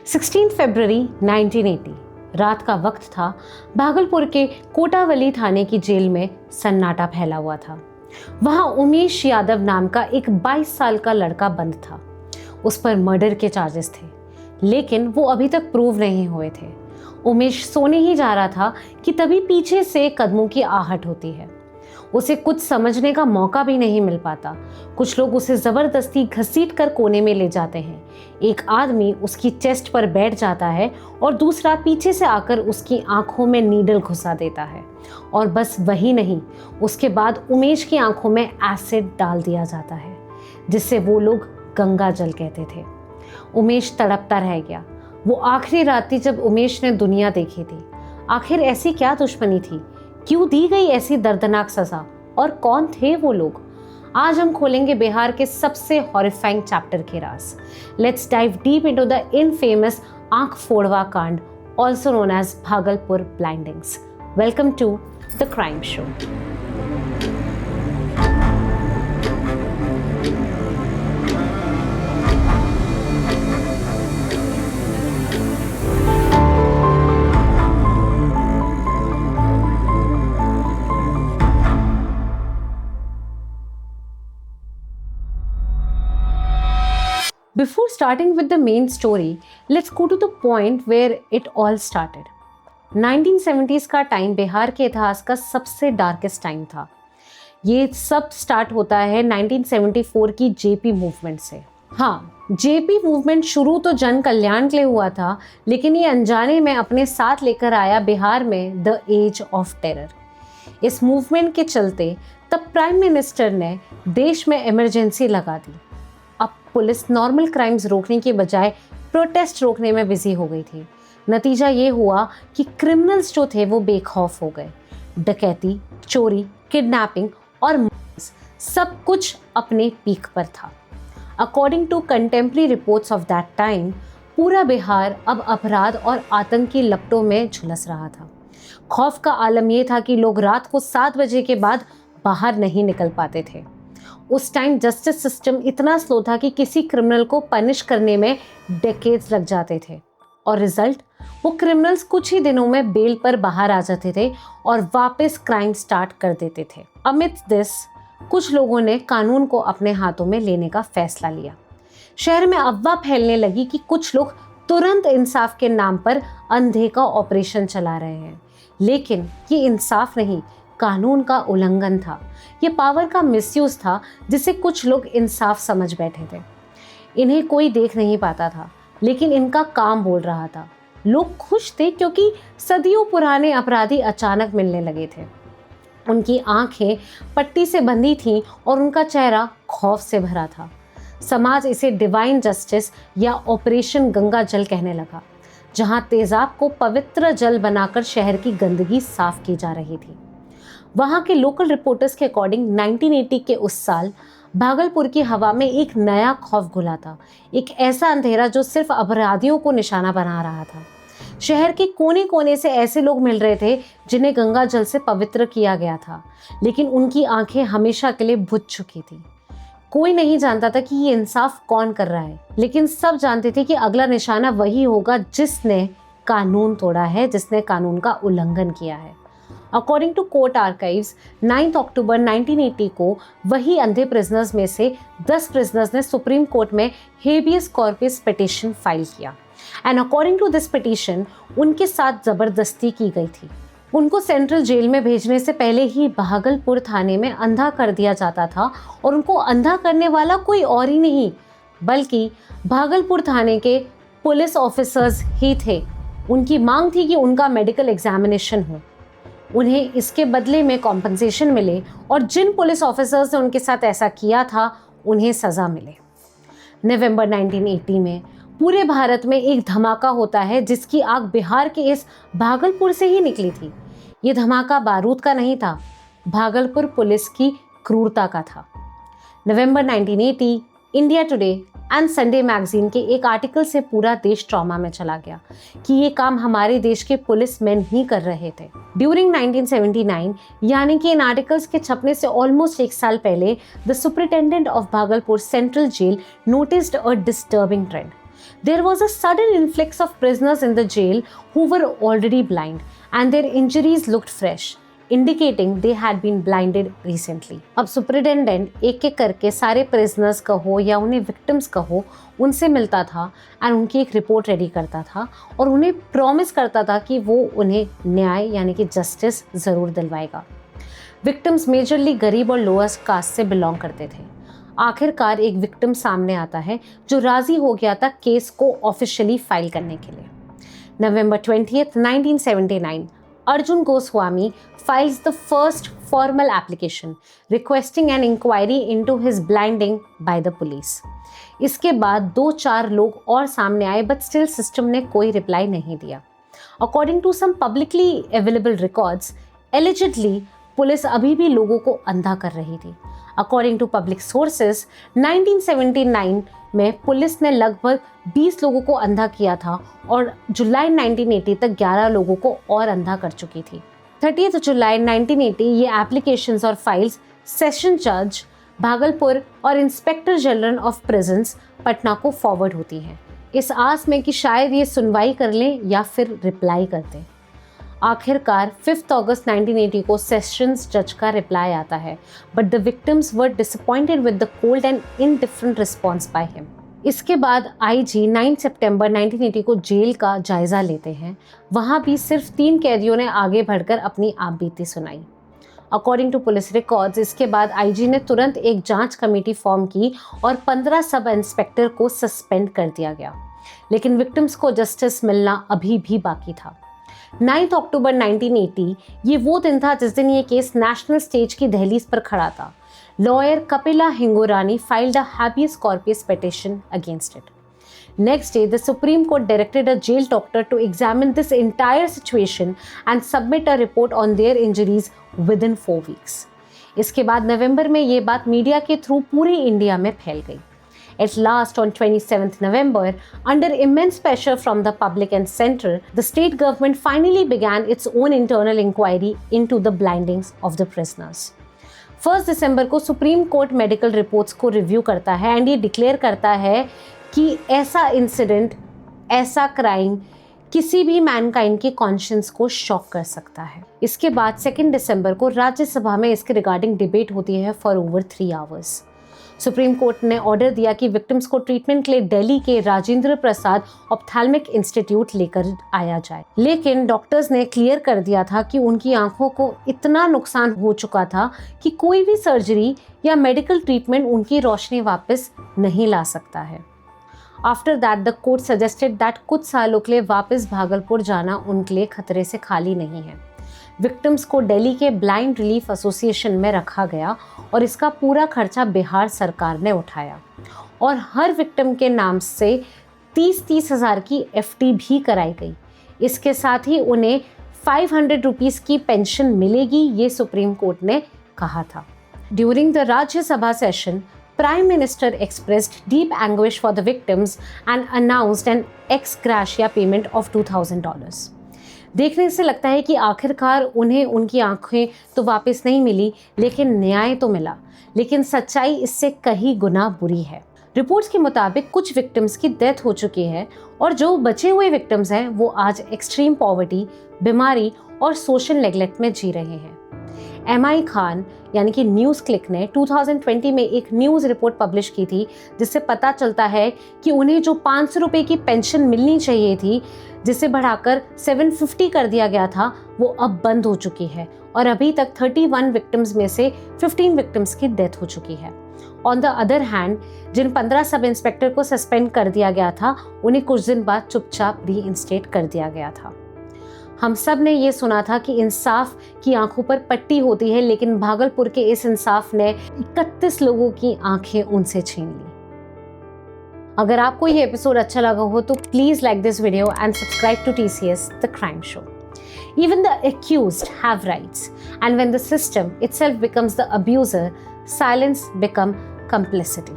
16 फरवरी 1980 रात का वक्त था। भागलपुर के कोटावली थाने की जेल में सन्नाटा फैला हुआ था। वहां उमेश यादव नाम का एक 22 साल का लड़का बंद था। उस पर मर्डर के चार्जेस थे, लेकिन वो अभी तक प्रूव नहीं हुए थे। उमेश सोने ही जा रहा था कि तभी पीछे से कदमों की आहट होती है। उसे कुछ समझने का मौका भी नहीं मिल पाता। कुछ लोग उसे जबरदस्ती घसीट कर कोने में ले जाते हैं। एक आदमी उसकी चेस्ट पर बैठ जाता है और दूसरा पीछे से आकर उसकी आंखों में नीडल घुसा देता है। और बस वही नहीं, उसके बाद उमेश की आंखों में एसिड डाल दिया जाता है, जिससे वो लोग गंगा जल कहते थे। उमेश तड़पता रह गया। वो आखिरी रात थी जब उमेश ने दुनिया देखी थी। आखिर ऐसी क्या दुश्मनी थी? क्यों दी गई ऐसी दर्दनाक सजा? और कौन थे वो लोग? आज हम खोलेंगे बिहार के सबसे हॉरिफाइंग चैप्टर के राज। Let's dive deep into the infamous आंख फोड़वा कांड, also known as Bhagalpur blindings. Welcome to the crime show. Before starting with the main story, let's go to the point where it all started. 1970s का time Bihar के इतिहास का सबसे darkest time था। ये सब स्टार्ट होता है 1974 की जेपी मूवमेंट से। हाँ, जेपी मूवमेंट शुरू तो जन कल्याण के लिए हुआ था, लेकिन ये अनजाने में अपने साथ लेकर आया बिहार में द एज ऑफ टेरर। इस मूवमेंट के चलते तब प्राइम मिनिस्टर ने देश में इमरजेंसी लगा दी। अब पुलिस नॉर्मल क्राइम्स रोकने के बजाय प्रोटेस्ट रोकने में बिजी हो गई थी। नतीजा ये हुआ कि क्रिमिनल्स जो थे वो बेखौफ हो गए। डकैती, चोरी, किडनैपिंग और सब कुछ अपने पीक पर था। According to contemporary reports of that time, पूरा बिहार अब अपराध और आतंक की लपटों में झुलस रहा था। खौफ का आलम यह था कि लोग रात को 7 बजे के बाद बाहर नहीं निकल पाते थे। उस टाइम जस्टिस सिस्टम इतना स्लो था कि किसी क्रिमिनल को पनिश करने में डेकेड्स लग जाते थे, और रिजल्ट, वो क्रिमिनल्स कुछ ही दिनों में बेल पर बाहर आ जाते थे और वापस क्राइम स्टार्ट कर देते थे। अमित दिस, कुछ लोगों ने कानून को अपने हाथों में लेने का फैसला लिया। शहर में अफवाह फैलने लगी कि कुछ लोग तुरंत इंसाफ के नाम पर अंधे का ऑपरेशन चला रहे हैं, लेकिन ये इंसाफ नहीं, कानून का उल्लंघन था। ये पावर का मिसयूज था, जिसे कुछ लोग इंसाफ समझ बैठे थे। इन्हें कोई देख नहीं पाता था, लेकिन इनका काम बोल रहा था। लोग खुश थे क्योंकि सदियों पुराने अपराधी अचानक मिलने लगे थे। उनकी आंखें पट्टी से बंधी थीं और उनका चेहरा खौफ से भरा था। समाज इसे डिवाइन जस्टिस या ऑपरेशन गंगा जल कहने लगा, जहां तेजाब को पवित्र जल बनाकर शहर की गंदगी साफ की जा रही थी। वहाँ के लोकल रिपोर्टर्स के अकॉर्डिंग 1980 के उस साल भागलपुर की हवा में एक नया खौफ घुला था। एक ऐसा अंधेरा जो सिर्फ अपराधियों को निशाना बना रहा था। शहर के कोने कोने से ऐसे लोग मिल रहे थे जिन्हें गंगा जल से पवित्र किया गया था, लेकिन उनकी आंखें हमेशा के लिए बुझ चुकी थी। कोई नहीं जानता था कि ये इंसाफ कौन कर रहा है, लेकिन सब जानते थे कि अगला निशाना वही होगा जिसने कानून तोड़ा है, जिसने कानून का उल्लंघन किया है। अकॉर्डिंग टू कोर्ट आर्काइव्स, 9 अक्टूबर 1980 को वही अंधे प्रिजनर्स में से 10 प्रिजनर्स ने सुप्रीम कोर्ट में हेबियस कॉर्पस पिटीशन फाइल किया। And according to this petition, उनके साथ जबरदस्ती की गई थी। उनको सेंट्रल जेल में भेजने से पहले ही भागलपुर थाने में अंधा कर दिया जाता था, और उनको अंधा करने वाला कोई और ही नहीं बल्कि भागलपुर थाने के पुलिस ऑफिसर्स ही थे। उनकी मांग थी कि उनका मेडिकल एग्जामिनेशन हो, उन्हें इसके बदले में कॉम्पनसेशन मिले, और जिन पुलिस ऑफिसर्स ने उनके साथ ऐसा किया था उन्हें सज़ा मिले। नवंबर 1980 में पूरे भारत में एक धमाका होता है, जिसकी आग बिहार के इस भागलपुर से ही निकली थी। ये धमाका बारूद का नहीं था, भागलपुर पुलिस की क्रूरता का था। नवंबर 1980 India today and Sunday magazine के एक आर्टिकल से पूरा देश ट्रॉमा में चला गया कि ये काम हमारे देश के पुलिसमैन ही कर रहे थे। ड्यूरिंग 1979, यानी कि इन आर्टिकल्स के छपने से ऑलमोस्ट 1 साल पहले, the superintendent of Bhagalpur central jail noticed a disturbing trend. There was a sudden influx of prisoners in the jail who were already blind and their injuries looked fresh, indicating they had been blinded recently. अब superintendent एक एक करके सारे prisoners कहो या उन्हें victims कहो उनसे मिलता था एंड उनकी एक रिपोर्ट रेडी करता था और उन्हें प्रॉमिस करता था कि वो उन्हें न्याय यानी कि जस्टिस ज़रूर दिलवाएगा। विक्टिम्स मेजरली गरीब और लोअर कास्ट से बिलोंग करते थे। आखिरकार एक विक्टिम सामने आता है जो राजी हो गया था केस को ऑफिशियली फाइल करने के लिए। November 20th, 1979, Arjun Goswami files the first formal application requesting an inquiry into his blinding by the police. इसके बाद 2-4 लोग और सामने आए बट स्टिल सिस्टम ने कोई रिप्लाई नहीं दिया। According to some publicly available records, allegedly police अभी भी लोगों को अंधा कर रही थी। According to public sources, 1979 में पुलिस ने लगभग 20 लोगों को अंधा किया था और जुलाई 1980 तक 11 लोगों को और अंधा कर चुकी थी। 30 जुलाई 1980 ये एप्लीकेशंस और फाइल्स सेशन जज भागलपुर और inspector general of prisons Patna को फॉरवर्ड होती हैं, इस आस में कि शायद ये सुनवाई कर लें या फिर रिप्लाई कर दें। आखिरकार 5 अगस्त 1980 को सेशंस जज का रिप्लाई आता है, but the victims were disappointed with the cold and indifferent response by him. इसके बाद आईजी 9 सितंबर 1980 को जेल का जायजा लेते हैं। वहाँ भी सिर्फ 3 कैदियों ने आगे बढ़कर अपनी आपबीती सुनाई। अकॉर्डिंग टू पुलिस रिकॉर्ड्स, इसके बाद आईजी ने तुरंत एक जांच कमेटी फॉर्म की और 15 सब इंस्पेक्टर को सस्पेंड कर दिया गया, लेकिन विक्टिम्स को जस्टिस मिलना अभी भी बाकी था। 9 अक्टूबर 1980 ये वो दिन था जिस दिन ये केस नेशनल स्टेज की दहलीज पर खड़ा था। Lawyer Kapila Hingorani filed a habeas corpus petition against it. Next day, the Supreme Court directed a jail doctor to examine this entire situation and submit a report on their injuries within 4 weeks. इसके बाद नवंबर में ये बात media के through पूरे India में फैल गई। At last, on 27th November, under immense pressure from the public and central, the state government finally began its own internal inquiry into the blindings of the prisoners. 1 दिसंबर को supreme court medical reports को review करता है and ये declare करता है कि ऐसा incident, ऐसा क्राइम किसी भी मैनकाइंड के कॉन्शियंस को शॉक कर सकता है। इसके बाद 2 दिसंबर को राज्यसभा में इसके रिगार्डिंग डिबेट होती है for over 3 hours. Supreme court ने ऑर्डर दिया कि विक्टिम्स को ट्रीटमेंट के लिए दिल्ली के राजेंद्र प्रसाद ऑप्थेल्मिक इंस्टीट्यूट लेकर आया जाए, लेकिन डॉक्टर्स ने क्लियर कर दिया था कि उनकी आंखों को इतना नुकसान हो चुका था कि कोई भी सर्जरी या मेडिकल ट्रीटमेंट उनकी रोशनी वापस नहीं ला सकता है। After that the court suggested that कुछ सालों के लिए वापस भागलपुर जाना उनके लिए खतरे से खाली नहीं है। विक्टिम्स को दिल्ली के ब्लाइंड रिलीफ एसोसिएशन में रखा गया और इसका पूरा खर्चा बिहार सरकार ने उठाया और हर विक्टिम के नाम से 30-30 हज़ार की एफडी भी कराई गई। इसके साथ ही उन्हें 500 रुपीज़ की पेंशन मिलेगी, ये सुप्रीम कोर्ट ने कहा था। During the Rajya Sabha session, Prime Minister expressed deep anguish for the victims and announced an ex gratia payment of $2,000. देखने से लगता है कि आखिरकार उन्हें उनकी आंखें तो वापस नहीं मिली, लेकिन न्याय तो मिला, लेकिन सच्चाई इससे कहीं गुना बुरी है। रिपोर्ट्स के मुताबिक कुछ विक्टिम्स की डेथ हो चुकी है और जो बचे हुए विक्टिम्स हैं वो आज एक्सट्रीम पॉवर्टी, बीमारी और सोशल नेग्लेक्ट में जी रहे हैं। MI खान यानी कि न्यूज़ क्लिक ने 2020 में एक न्यूज़ रिपोर्ट पब्लिश की थी जिससे पता चलता है कि उन्हें जो 500 रुपये की पेंशन मिलनी चाहिए थी, जिसे बढ़ाकर 750 कर दिया गया था, वो अब बंद हो चुकी है और अभी तक 31 विक्टिम्स में से 15 विक्टिम्स की डेथ हो चुकी है। ऑन द अदर हैंड, जिन 15 सब इंस्पेक्टर को सस्पेंड कर दिया गया था, उन्हें कुछ दिन बाद चुपचाप रीइंस्टेट कर दिया गया था। हम सब ने ये सुना था कि इंसाफ की आंखों पर पट्टी होती है, लेकिन भागलपुर के इस इंसाफ ने 31 लोगों की आंखें उनसे छीन ली। अगर आपको ये एपिसोड अच्छा लगा हो तो please like this video and subscribe to TCS the crime show. Even the accused have rights, and when the system itself becomes the abuser, silence becomes complicity.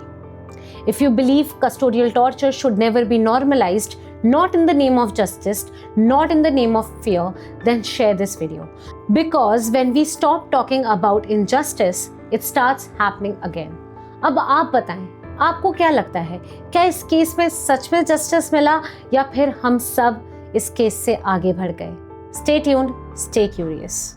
If you believe custodial torture should never be normalized, not in the name of justice, not in the name of fear, then share this video. Because when we stop talking about injustice, it starts happening again. अब आप बताएं, आपको क्या लगता है, क्या इस case में सच में जस्टिस मिला या फिर हम सब इस केस से आगे बढ़ गए? Stay tuned, stay curious.